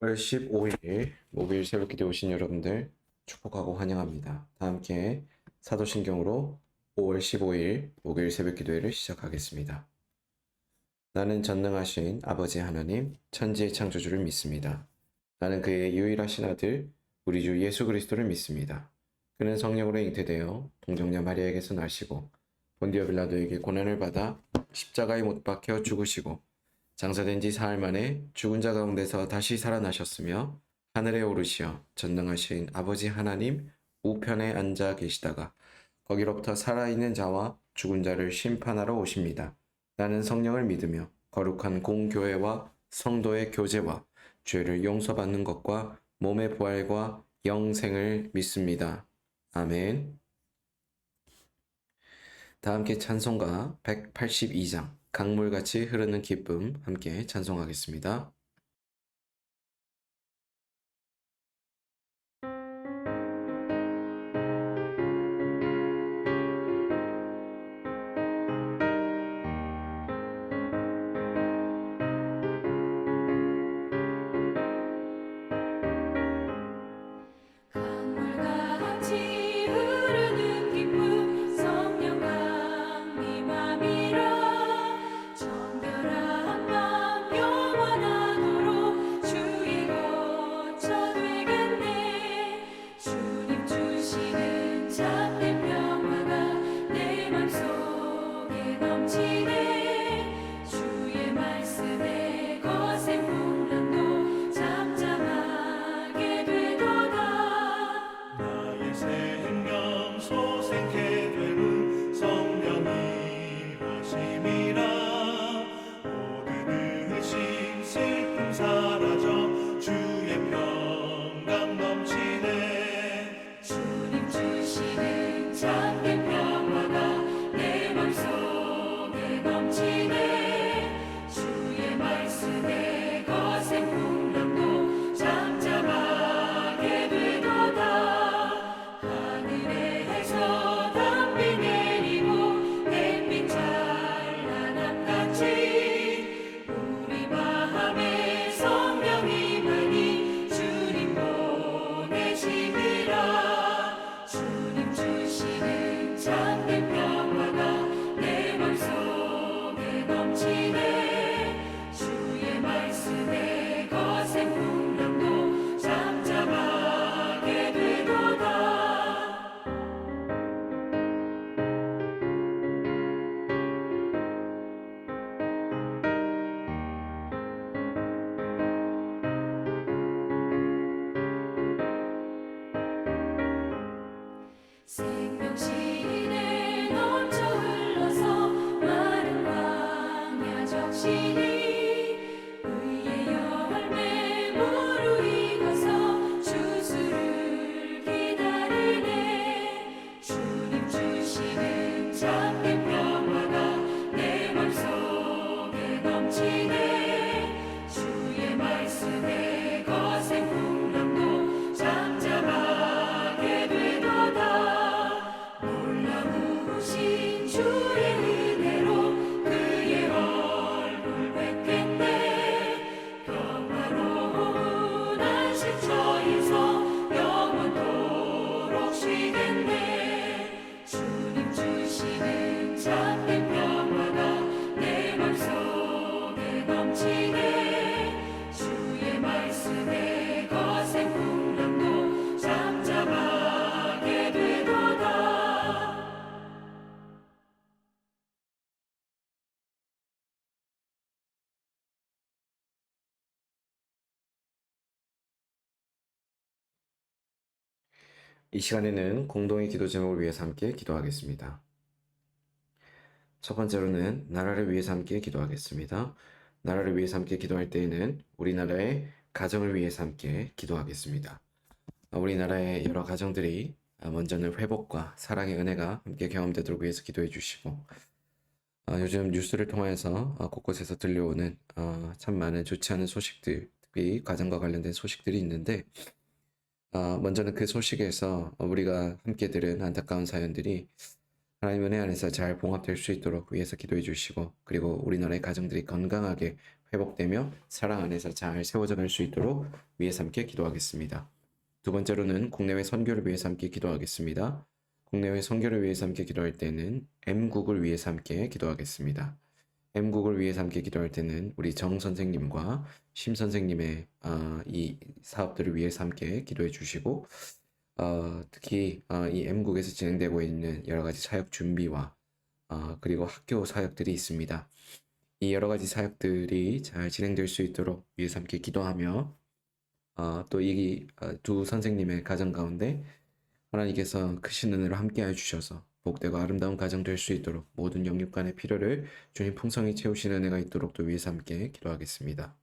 5월 15일 목요일 새벽기도에 오신 여러분들 축복하고 환영합니다. 다 함께 사도신경으로 5월 15일 목요일 새벽기도회를 시작하겠습니다. 나는 전능하신 아버지 하나님 천지의 창조주를 믿습니다. 나는 그의 유일하신 아들 우리 주 예수 그리스도를 믿습니다. 그는 성령으로 잉태되어 동정녀 마리아에게서 나시고 본디오 빌라도에게 고난을 받아 십자가에 못 박혀 죽으시고 장사된 지 사흘 만에 죽은 자 가운데서 다시 살아나셨으며 하늘에 오르시어 전능하신 아버지 하나님 우편에 앉아 계시다가 거기로부터 살아있는 자와 죽은 자를 심판하러 오십니다. 나는 성령을 믿으며 거룩한 공교회와 성도의 교제와 죄를 용서받는 것과 몸의 부활과 영생을 믿습니다. 아멘. 다 함께 찬송가 182장 강물같이 흐르는 기쁨 함께 찬송하겠습니다. 강물같이 흐르는 기쁨 성령 강림함이라 정결한 맘 영원하도록 주의 거처 되겠네 주님 주시는 참된 평화가 내 맘속에 넘치네 주의 말씀에 거센 풍랑도 잠잠하게 되도다 나의 생명 소생케 되는 성령이 하심이라 모든 의심 슬픔 사라져 주의 평강 넘치네 주님 주시는 참된 평화가 내 맘속에 넘치네 주의 말씀에 거센 풍랑도 잠잠하게 되도다 하늘에서 담비 내리고 햇빛 찬란함같이 우리 마음에 성령이 많이 주님 보내시리라 주님 주시는 참된 평화가 내 맘속에 넘치네 주의 말씀에 거센 풍랑도 잠잠하게 되도다 생명신에 넘쳐 흘러서 마른 광야 적시니 의의 열매 무르익어서 주수를 기다리네 주님 주시는 참된 평화가 내 맘속에 넘치네 주의 말씀에 거센 풍랑도 잠잠하게 되도다 놀라우신 주의 은혜로 그의 얼굴 뵙겠네 평화로운 안식처에서 영원토록 쉬겠네 주님 주시는 참된 평화가 내 맘속에 넘치네 주의 말씀에 거센 풍랑도 잠잠하게 되도다 이 시간에는 공동의 기도 제목을 위해서 함께 기도하겠습니다. 첫 번째로는 나라를 위해서 함께 기도하겠습니다. 나라를 위해서 함께 기도할 때에는 우리나라의 가정을 위해서 함께 기도하겠습니다. 우리나라의 여러 가정들이 먼저는 회복과 사랑의 은혜가 함께 경험되도록 위해서 기도해 주시고 요즘 뉴스를 통해서 곳곳에서 들려오는 참 많은 좋지 않은 소식들이 가정과 관련된 소식들이 있는데 먼저는 그 소식에서 우리가 함께 들은 안타까운 사연들이 하나님 은혜 안에서 잘 봉합될 수 있도록 위해서 기도해 주시고, 그리고 우리나라의 가정들이 건강하게 회복되며 사랑 안에서 잘 세워져 갈 수 있도록 위해서 함께 기도하겠습니다. 두 번째로는 국내외 선교를 위해서 함께 기도하겠습니다. 국내외 선교를 위해서 함께 기도할 때는 M국을 위해서 함께 기도하겠습니다. M국을 위해서 함께 기도할 때는 우리 정 선생님과 심 선생님의 이 사업들을 위해서 함께 기도해 주시고, 특히 이 M국에서 진행되고 있는 여러 가지 사역 준비와 그리고 학교 사역들이 있습니다. 이 여러 가지 사역들이 잘 진행될 수 있도록 위해서 함께 기도하며, 또 이 두 선생님의 가정 가운데 하나님께서 크신 은혜로 함께해 주셔서 복되고 아름다운 가정 될 수 있도록 모든 영육간의 필요를 주님 풍성히 채우시는 은혜가 있도록 또 위해서 함께 기도하겠습니다.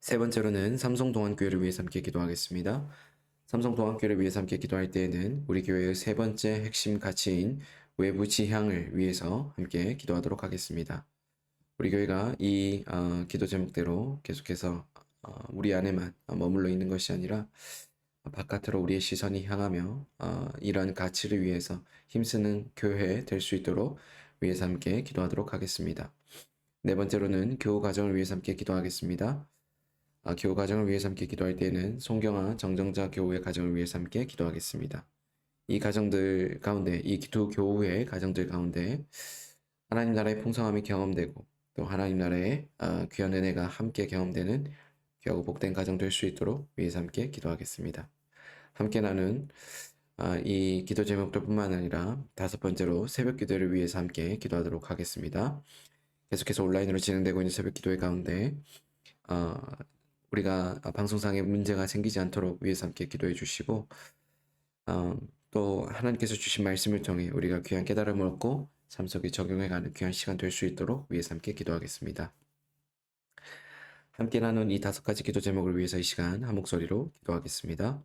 세 번째로는 삼성동안교회를 위해서 함께 기도하겠습니다. 삼성동안교회를 위해서 함께 기도할 때에는 우리 교회의 세 번째 핵심 가치인 외부 지향을 위해서 함께 기도하도록 하겠습니다. 우리 교회가 이 기도 제목대로 계속해서 우리 안에만 머물러 있는 것이 아니라 바깥으로 우리의 시선이 향하며 이러한 가치를 위해서 힘쓰는 교회 될 수 있도록 위해서 함께 기도하도록 하겠습니다. 네 번째로는 교우 가정을 위해서 함께 기도하겠습니다. 교우 가정을 위해서 함께 기도할 때는 송경아 정정자 교우의 가정을 위해서 함께 기도하겠습니다. 이 가정들 가운데, 이 두 교우의 가정들 가운데 하나님 나라의 풍성함이 경험되고 또 하나님 나라의 귀한 은혜가 함께 경험되는 귀하고 복된 가정 될 수 있도록 위해서 함께 기도하겠습니다. 함께 나눈 이 기도 제목들뿐만 아니라 다섯 번째로 새벽 기도를 위해서 함께 기도하도록 하겠습니다. 계속해서 온라인으로 진행되고 있는 새벽 기도회 가운데 우리가 방송상에 문제가 생기지 않도록 위해서 함께 기도해 주시고, 또 하나님께서 주신 말씀을 통해 우리가 귀한 깨달음을 얻고 삶 속에 적용해가는 귀한 시간 될 수 있도록 위해서 함께 기도하겠습니다. 함께 나눈 이 다섯 가지 기도 제목을 위해서 이 시간 한 목소리로 기도하겠습니다.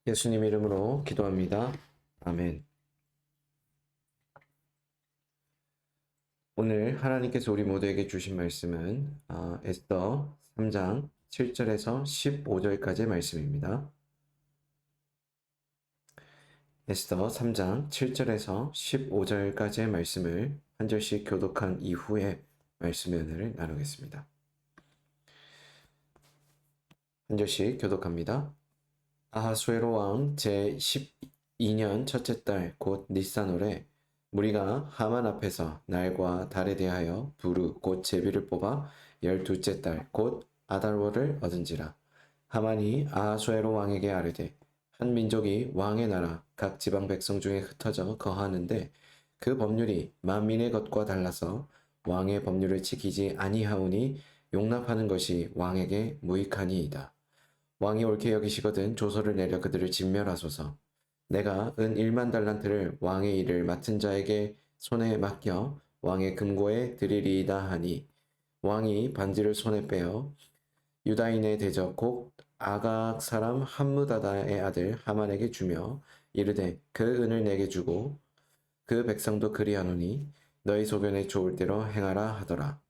예수님 이름으로 기도합니다. 아멘. 오늘 하나님께서 우리 모두에게 주신 말씀은 에스더 3장 7절에서 15절까지의 말씀입니다. 에스더 3장 7절에서 15절까지의 말씀을 한 절씩 교독한 이후에 말씀의 은혜를 나누겠습니다. 한 절씩 교독합니다. 아하수에로 왕 제12년 첫째 달 곧 니산월에 무리가 하만 앞에서 날과 달에 대하여 부르 곧 제비를 뽑아 12째 달 곧 아달월을 얻은지라. 하만이 아하수에로 왕에게 아뢰되 한 민족이 왕의 나라 각 지방 백성 중에 흩어져 거하는데 그 법률이 만민의 것과 달라서 왕의 법률을 지키지 아니하오니 용납하는 것이 왕에게 무익하니이다. 왕이 옳게 여기시거든 조서를 내려 그들을 진멸하소서. 내가 은 1만 달란트를 왕의 일을 맡은 자에게 손에 맡겨 왕의 금고에 드리리이다 하니 왕이 반지를 손에 빼어 유다인의 대적 곧 아각 사람 함무다다의 아들 하만에게 주며 이르되 그 은을 내게 주고 그 백성도 그리하노니 너희 소견에 좋을 대로 행하라 하더라.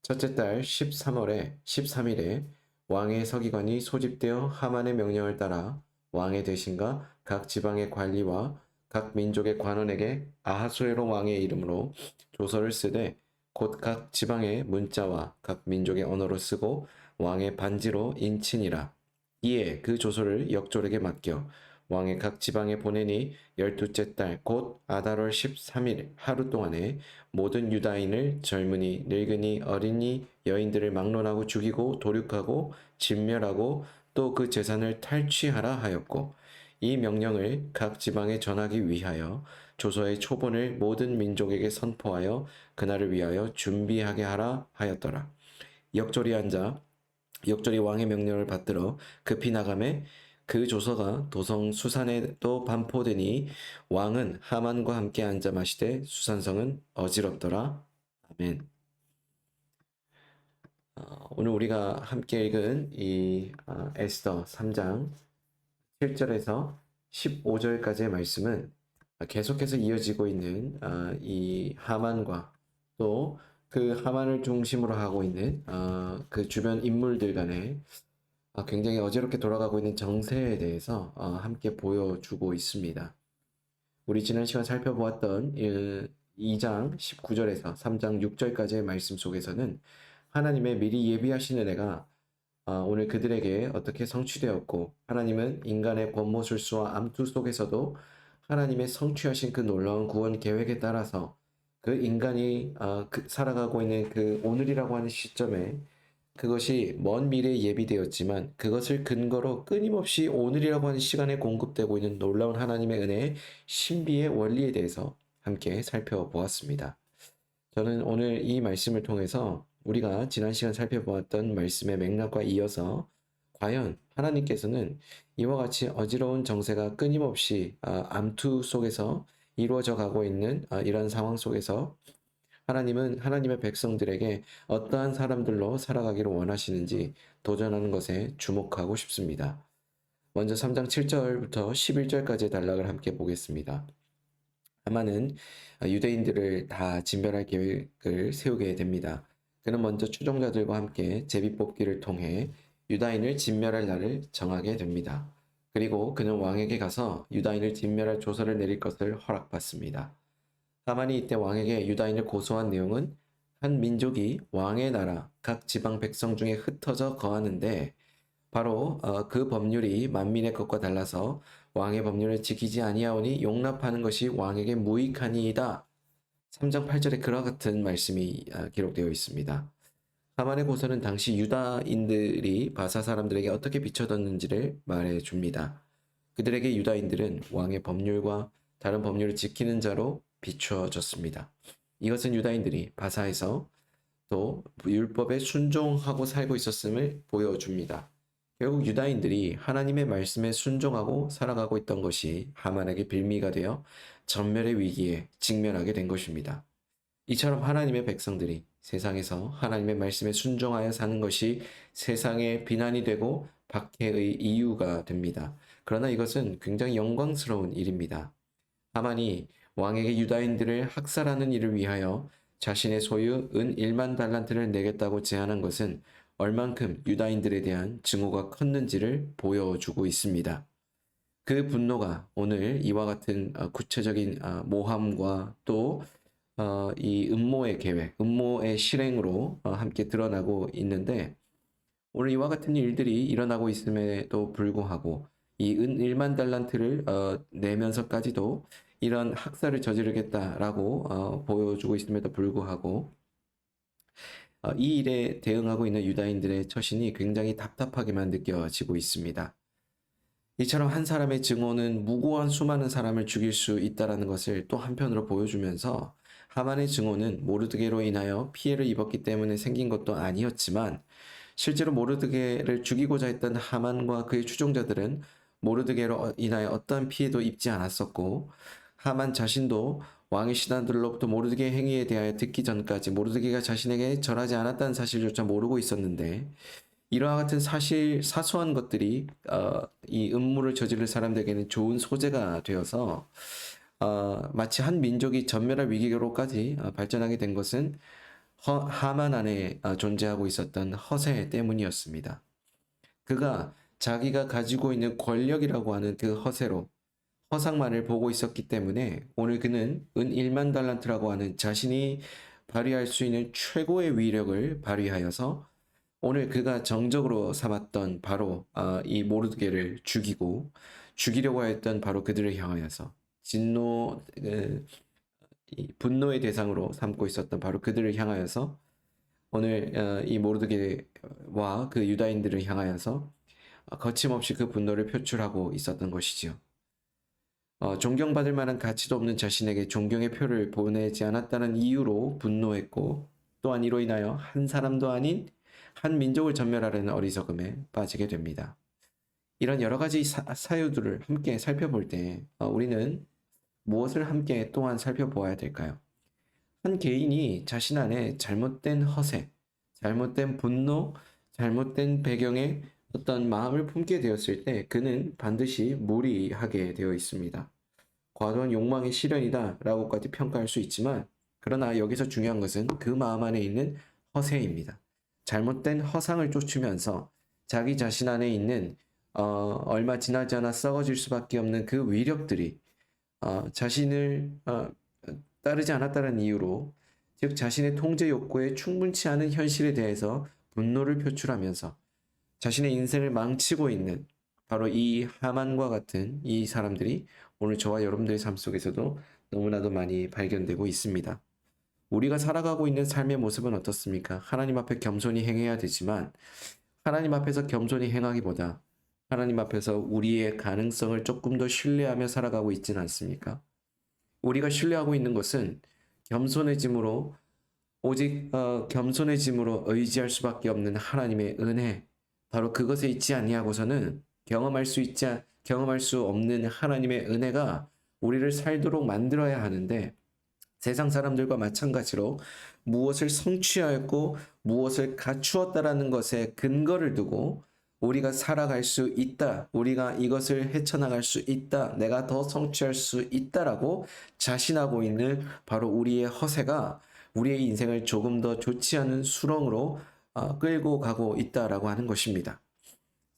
첫째 달 13일에 왕의 서기관이 소집되어 하만의 명령을 따라 왕의 대신과 각 지방의 관리와 각 민족의 관원에게 아하수에로 왕의 이름으로 조서를 쓰되 곧 각 지방의 문자와 각 민족의 언어로 쓰고 왕의 반지로 인치니라. 이에 그 조서를 역졸에게 맡겨 왕의 각 지방에 보내니 12째 달 곧 아달월 13일 하루 동안에 모든 유다인을 젊은이, 늙은이, 어린이, 여인들을 막론하고 죽이고 도륙하고 진멸하고 또 그 재산을 탈취하라 하였고 이 명령을 각 지방에 전하기 위하여 조서의 초본을 모든 민족에게 선포하여 그날을 위하여 준비하게 하라 하였더라. 역졸이 왕의 명령을 받들어 급히 나가매 그 조서가 도성 수산에 또 반포되니 왕은 하만과 함께 앉아 마시되 수산성은 어지럽더라. 아멘. 오늘 우리가 함께 읽은 이 에스더 3장 7절에서 15절까지의 말씀은 계속해서 이어지고 있는 이 하만과 또 그 하만을 중심으로 하고 있는 그 주변 인물들 간의 굉장히 어지럽게 돌아가고 있는 정세에 대해서 함께 보여주고 있습니다. 우리 지난 시간 살펴보았던 2장 19절에서 3장 6절까지의 말씀 속에서는 하나님의 미리 예비하신 은혜가 오늘 그들에게 어떻게 성취되었고 하나님은 인간의 권모술수와 암투 속에서도 하나님의 성취하신 그 놀라운 구원 계획에 따라서 그 인간이 살아가고 있는 그 오늘이라고 하는 시점에 그것이 먼 미래에 예비되었지만 그것을 근거로 끊임없이 오늘이라고 하는 시간에 공급되고 있는 놀라운 하나님의 은혜의 신비의 원리에 대해서 함께 살펴보았습니다. 저는 오늘 이 말씀을 통해서 우리가 지난 시간 살펴보았던 말씀의 맥락과 이어서 과연 하나님께서는 이와 같이 어지러운 정세가 끊임없이 암투 속에서 이루어져 가고 있는 이런 상황 속에서 하나님은 하나님의 백성들에게 어떠한 사람들로 살아가기를 원하시는지 도전하는 것에 주목하고 싶습니다. 먼저 3장 7절부터 11절까지의 단락을 함께 보겠습니다. 하만은 유대인들을 다 진멸할 계획을 세우게 됩니다. 그는 먼저 추종자들과 함께 제비뽑기를 통해 유다인을 진멸할 날을 정하게 됩니다. 그리고 그는 왕에게 가서 유다인을 진멸할 조서를 내릴 것을 허락받습니다. 하만이 이때 왕에게 유다인을 고소한 내용은 한 민족이 왕의 나라 각 지방 백성 중에 흩어져 거하는데 바로 그 법률이 만민의 것과 달라서 왕의 법률을 지키지 아니하오니 용납하는 것이 왕에게 무익하니이다. 3장 8절에 그와 같은 말씀이 기록되어 있습니다. 하만의 고소는 당시 유다인들이 바사 사람들에게 어떻게 비춰졌는지를 말해줍니다. 그들에게 유다인들은 왕의 법률과 다른 법률을 지키는 자로 비추어졌습니다. 이것은 유다인들이 바사에서 또 율법에 순종하고 살고 있었음을 보여줍니다. 결국 유다인들이 하나님의 말씀에 순종하고 살아가고 있던 것이 하만에게 빌미가 되어 전멸의 위기에 직면하게 된 것입니다. 이처럼 하나님의 백성들이 세상에서 하나님의 말씀에 순종하여 사는 것이 세상의 비난이 되고 박해의 이유가 됩니다. 그러나 이것은 굉장히 영광스러운 일입니다. 하만이 왕에게 유다인들을 학살하는 일을 위하여 자신의 소유 은 1만 달란트를 내겠다고 제안한 것은 얼만큼 유다인들에 대한 증오가 컸는지를 보여주고 있습니다. 그 분노가 오늘 이와 같은 구체적인 모함과 또 이 음모의 계획, 음모의 실행으로 함께 드러나고 있는데 오늘 이와 같은 일들이 일어나고 있음에도 불구하고 이 은 1만 달란트를 내면서까지도 이런 학살을 저지르겠다라고 보여주고 있음에도 불구하고 이 일에 대응하고 있는 유다인들의 처신이 굉장히 답답하게만 느껴지고 있습니다. 이처럼 한 사람의 증오는 무고한 수많은 사람을 죽일 수 있다는 것을 또 한편으로 보여주면서 하만의 증오는 모르드게로 인하여 피해를 입었기 때문에 생긴 것도 아니었지만 실제로 모르드게를 죽이고자 했던 하만과 그의 추종자들은 모르드게로 인하여 어떠한 피해도 입지 않았었고 하만 자신도 왕의 신하들로부터 모르드게의 행위에 대하여 듣기 전까지 모르드게가 자신에게 절하지 않았다는 사실조차 모르고 있었는데 이러한 같은 사소한 것들이 이 음모를 저지를 사람들에게는 좋은 소재가 되어서 마치 한 민족이 전멸할 위기로까지 발전하게 된 것은 하만 안에 존재하고 있었던 허세 때문이었습니다. 그가 자기가 가지고 있는 권력이라고 하는 그 허세로 허상만을 보고 있었기 때문에 오늘 그는 은 1만 달란트라고 하는 자신이 발휘할 수 있는 최고의 위력을 발휘하여서 오늘 그가 정적으로 삼았던 바로 이 모르드게를 죽이려고 했던 바로 그들을 향하여서 이 분노의 대상으로 삼고 있었던 바로 그들을 향하여서 오늘 이 모르드게와 그 유다인들을 향하여서 거침없이 그 분노를 표출하고 있었던 것이지요. 존경받을 만한 가치도 없는 자신에게 존경의 표를 보내지 않았다는 이유로 분노했고 또한 이로 인하여 한 사람도 아닌 한 민족을 전멸하려는 어리석음에 빠지게 됩니다. 이런 여러 가지 사유들을 함께 살펴볼 때 우리는 무엇을 함께 또한 살펴보아야 될까요? 한 개인이 자신 안에 잘못된 허세, 잘못된 분노, 잘못된 배경의 어떤 마음을 품게 되었을 때 그는 반드시 무리하게 되어 있습니다. 과도한 욕망의 실현이다 라고까지 평가할 수 있지만 그러나 여기서 중요한 것은 그 마음 안에 있는 허세입니다. 잘못된 허상을 쫓으면서 자기 자신 안에 있는 얼마 지나지 않아 썩어질 수밖에 없는 그 위력들이 자신을 따르지 않았다는 이유로 즉 자신의 통제 욕구에 충분치 않은 현실에 대해서 분노를 표출하면서 자신의 인생을 망치고 있는 바로 이 하만과 같은 이 사람들이 오늘 저와 여러분들의 삶 속에서도 너무나도 많이 발견되고 있습니다. 우리가 살아가고 있는 삶의 모습은 어떻습니까? 하나님 앞에 겸손히 행해야 되지만 하나님 앞에서 겸손히 행하기보다 하나님 앞에서 우리의 가능성을 조금 더 신뢰하며 살아가고 있지는 않습니까? 우리가 신뢰하고 있는 것은 겸손해짐으로 오직 겸손해짐으로 의지할 수밖에 없는 하나님의 은혜 바로 그것에 있지 아니하고서는 경험할 수 없는 하나님의 은혜가 우리를 살도록 만들어야 하는데 세상 사람들과 마찬가지로 무엇을 성취하였고 무엇을 갖추었다라는 것에 근거를 두고 우리가 살아갈 수 있다, 우리가 이것을 헤쳐나갈 수 있다, 내가 더 성취할 수 있다라고 자신하고 있는 바로 우리의 허세가 우리의 인생을 조금 더 좋지 않은 수렁으로 끌고 가고 있다라고 하는 것입니다.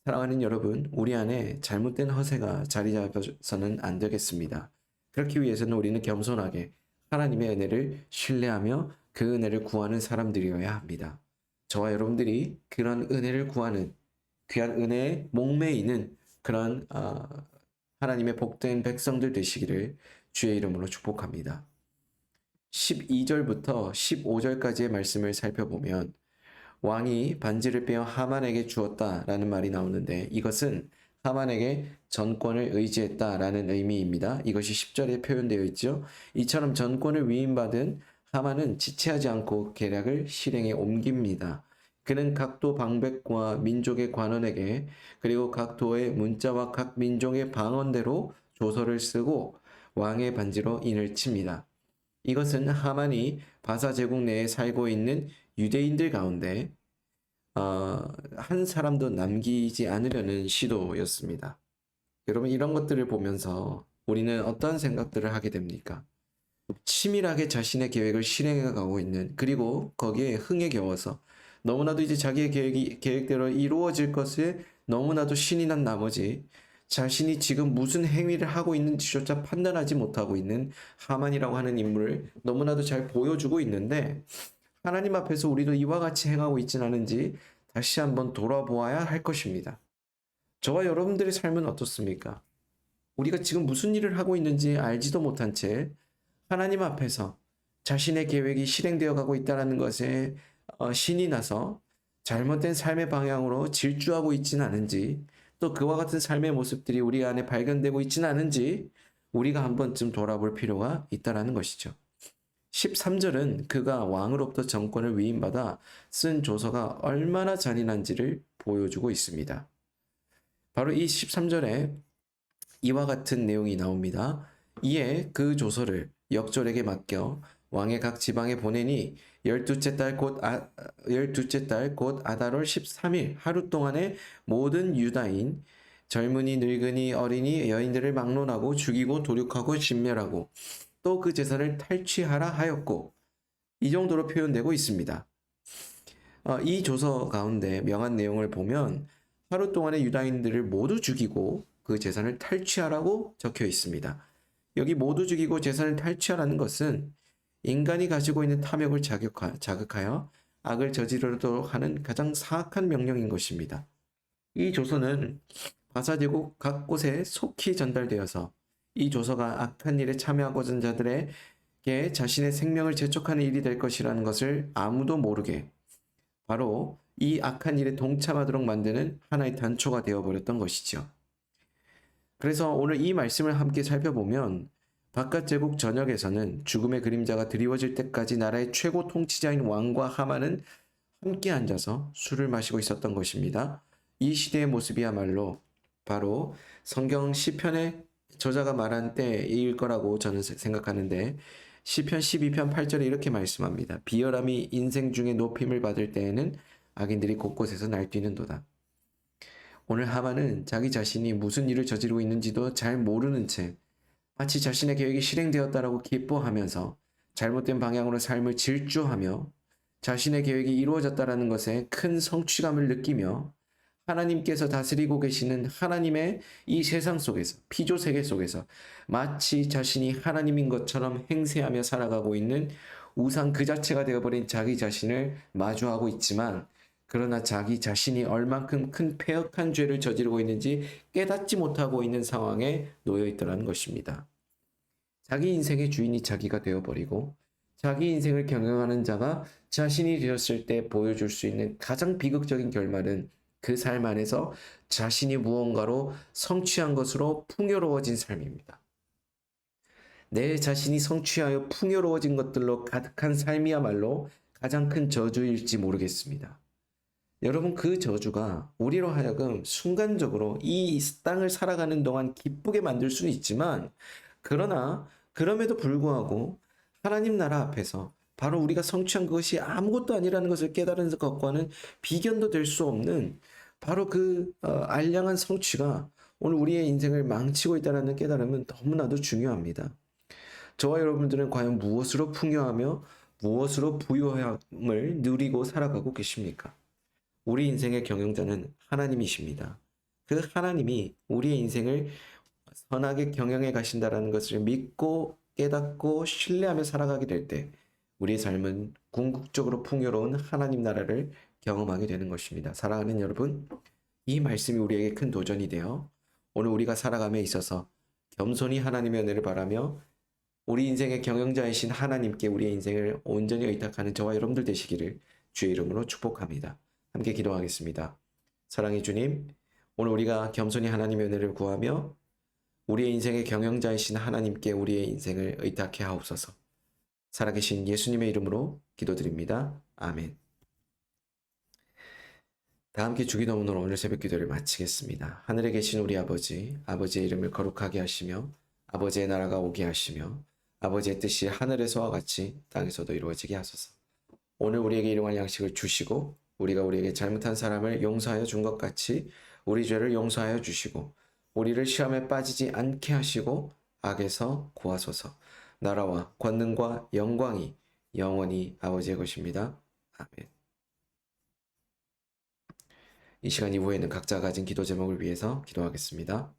사랑하는 여러분, 우리 안에 잘못된 허세가 자리 잡아서는 안 되겠습니다. 그렇기 위해서는 우리는 겸손하게 하나님의 은혜를 신뢰하며 그 은혜를 구하는 사람들이어야 합니다. 저와 여러분들이 그런 은혜를 구하는 귀한 은혜에 목매이는 그런 하나님의 복된 백성들 되시기를 주의 이름으로 축복합니다. 12절부터 15절까지의 말씀을 살펴보면 왕이 반지를 빼어 하만에게 주었다라는 말이 나오는데 이것은 하만에게 전권을 의지했다라는 의미입니다. 이것이 10절에 표현되어 있죠. 이처럼 전권을 위임받은 하만은 지체하지 않고 계략을 실행에 옮깁니다. 그는 각도 방백과 민족의 관원에게 그리고 각 도의 문자와 각 민족의 방언대로 조서를 쓰고 왕의 반지로 인을 칩니다. 이것은 하만이 바사 제국 내에 살고 있는 유대인들 가운데 한 사람도 남기지 않으려는 시도였습니다. 여러분, 이런 것들을 보면서 우리는 어떤 생각들을 하게 됩니까? 치밀하게 자신의 계획을 실행해 가고 있는, 그리고 거기에 흥에 겨워서 너무나도 이제 자기의 계획대로 이루어질 것에 너무나도 신이 난 나머지 자신이 지금 무슨 행위를 하고 있는지조차 판단하지 못하고 있는 하만이라고 하는 인물을 너무나도 잘 보여주고 있는데, 하나님 앞에서 우리도 이와 같이 행하고 있진 않은지 다시 한번 돌아보아야 할 것입니다. 저와 여러분들의 삶은 어떻습니까? 우리가 지금 무슨 일을 하고 있는지 알지도 못한 채 하나님 앞에서 자신의 계획이 실행되어 가고 있다는 것에 신이 나서 잘못된 삶의 방향으로 질주하고 있지는 않은지, 또 그와 같은 삶의 모습들이 우리 안에 발견되고 있지는 않은지 우리가 한 번쯤 돌아볼 필요가 있다는 것이죠. 13절은 그가 왕으로부터 정권을 위임받아 쓴 조서가 얼마나 잔인한지를 보여주고 있습니다. 바로 이 13절에 이와 같은 내용이 나옵니다. 이에 그 조서를 역졸에게 맡겨 왕의 각 지방에 보내니 12째 달 곧 아달월 13일 하루 동안에 모든 유다인 젊은이 늙은이 어린이 여인들을 막론하고 죽이고 도륙하고 진멸하고 또 그 재산을 탈취하라 하였고, 이 정도로 표현되고 있습니다. 이 조서 가운데 명한 내용을 보면 하루 동안에 유다인들을 모두 죽이고 그 재산을 탈취하라고 적혀 있습니다. 여기 모두 죽이고 재산을 탈취하라는 것은 인간이 가지고 있는 탐욕을 자극하여 악을 저지르도록 하는 가장 사악한 명령인 것입니다. 이 조서는 바사제국 각 곳에 속히 전달되어서 이 조서가 악한 일에 참여하고자 하는 자들에게 자신의 생명을 재촉하는 일이 될 것이라는 것을 아무도 모르게 바로 이 악한 일에 동참하도록 만드는 하나의 단초가 되어버렸던 것이죠. 그래서 오늘 이 말씀을 함께 살펴보면 바깥 제국 전역에서는 죽음의 그림자가 드리워질 때까지 나라의 최고 통치자인 왕과 하만은 함께 앉아서 술을 마시고 있었던 것입니다. 이 시대의 모습이야말로 바로 성경 시편의 저자가 말한 때일 거라고 저는 생각하는데, 시편 12편 8절에 이렇게 말씀합니다. 비열함이 인생 중에 높임을 받을 때에는 악인들이 곳곳에서 날뛰는도다. 오늘 하만은 자기 자신이 무슨 일을 저지르고 있는지도 잘 모르는 채 마치 자신의 계획이 실행되었다라고 기뻐하면서 잘못된 방향으로 삶을 질주하며 자신의 계획이 이루어졌다라는 것에 큰 성취감을 느끼며 하나님께서 다스리고 계시는 하나님의 이 세상 속에서, 피조 세계 속에서 마치 자신이 하나님인 것처럼 행세하며 살아가고 있는 우상 그 자체가 되어버린 자기 자신을 마주하고 있지만, 그러나 자기 자신이 얼만큼 큰 패역한 죄를 저지르고 있는지 깨닫지 못하고 있는 상황에 놓여 있더라는 것입니다. 자기 인생의 주인이 자기가 되어버리고 자기 인생을 경영하는 자가 자신이 되었을 때 보여줄 수 있는 가장 비극적인 결말은 그 삶 안에서 자신이 무언가로 성취한 것으로 풍요로워진 삶입니다. 내 자신이 성취하여 풍요로워진 것들로 가득한 삶이야말로 가장 큰 저주일지 모르겠습니다. 여러분, 그 저주가 우리로 하여금 순간적으로 이 땅을 살아가는 동안 기쁘게 만들 수는 있지만, 그러나 그럼에도 불구하고 하나님 나라 앞에서 바로 우리가 성취한 것이 아무것도 아니라는 것을 깨달은 것과는 비견도 될 수 없는 바로 그 알량한 성취가 오늘 우리의 인생을 망치고 있다는 깨달음은 너무나도 중요합니다. 저와 여러분들은 과연 무엇으로 풍요하며 무엇으로 부유함을 누리고 살아가고 계십니까? 우리 인생의 경영자는 하나님이십니다. 그 하나님이 우리의 인생을 선하게 경영해 가신다라는 것을 믿고 깨닫고 신뢰하며 살아가게 될 때 우리의 삶은 궁극적으로 풍요로운 하나님 나라를 경험하게 되는 것입니다. 사랑하는 여러분, 이 말씀이 우리에게 큰 도전이 되어 오늘 우리가 살아감에 있어서 겸손히 하나님의 은혜를 바라며 우리 인생의 경영자이신 하나님께 우리의 인생을 온전히 의탁하는 저와 여러분들 되시기를 주의 이름으로 축복합니다. 함께 기도하겠습니다. 사랑의 주님, 오늘 우리가 겸손히 하나님의 은혜를 구하며 우리의 인생의 경영자이신 하나님께 우리의 인생을 의탁해 하옵소서. 살아계신 예수님의 이름으로 기도드립니다. 아멘. 다 함께 주기도문으로 오늘 새벽 기도를 마치겠습니다. 하늘에 계신 우리 아버지, 아버지의 이름을 거룩하게 하시며 아버지의 나라가 오게 하시며 아버지의 뜻이 하늘에서와 같이 땅에서도 이루어지게 하소서. 오늘 우리에게 일용할 양식을 주시고 우리가 우리에게 잘못한 사람을 용서하여 준 것 같이 우리 죄를 용서하여 주시고 우리를 시험에 빠지지 않게 하시고 악에서 구하소서. 나라와 권능과 영광이 영원히 아버지의 것입니다. 아멘. 이 시간 이후에는 각자 가진 기도 제목을 위해서 기도하겠습니다.